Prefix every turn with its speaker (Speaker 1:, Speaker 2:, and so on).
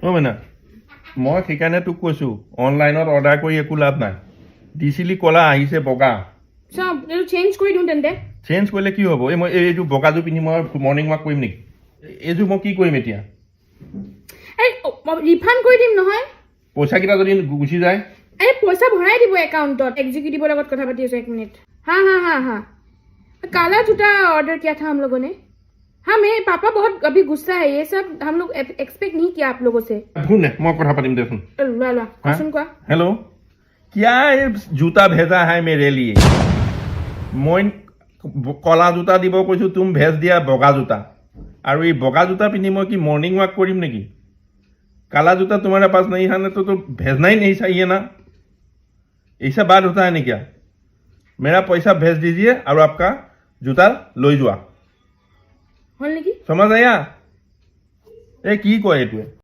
Speaker 1: অ' মানে মই সেইকাৰণে তোক কৈছোঁ অনলাইনত অৰ্ডাৰ কৰি একো লাভ নাই দিছিলি কলা আহিছে বগা
Speaker 2: চাও এইটো চেঞ্জ কৰি দিওঁ তেন্তে
Speaker 1: চেঞ্জ কৰিলে কি হ'ব এই মই এইটো বগাযোৰ পিন্ধি মই মৰ্ণিং ৱাক কৰিম নেকি এইযোৰ মই কি কৰিম এতিয়া
Speaker 2: ৰিফাণ্ড কৰি দিম নহয়
Speaker 1: পইচাকেইটা যদি গুচি যায়
Speaker 2: अरे पैसा भराई দিব एकाउंटत एग्जीक्यूटिव লগত কথা পাতি আছো 1 मिनट हां हां हां हां काला जूता ऑर्डर किया था हम लोगों ने हाँ मेरे पापा बहुत अभी गुस्सा है ये सब हम लोग एक्सपेक्ट नहीं किया आप लोगों से
Speaker 1: सुन मैं কথা পাতিম দে सुन
Speaker 2: ला ला सुन क्या
Speaker 1: हेलो क्या ये जूता भेजा है मेरे लिए मैं कला जूता দিব কৈছো तुम भेज दिया बगा जूता और ये बगा जूता पिनी मैं कि मॉर्निंग वॉक करिम नेकी काला जूता तुम्हारे पास नहीं है ना तो भेजना ही नहीं चाहिए ना ऐसा बात होता है नहीं क्या मेरा पैसा भेज दीजिए और आपका जूता লৈ যোৱা
Speaker 2: হল নেকি
Speaker 1: समझ आया ए की कय एटुए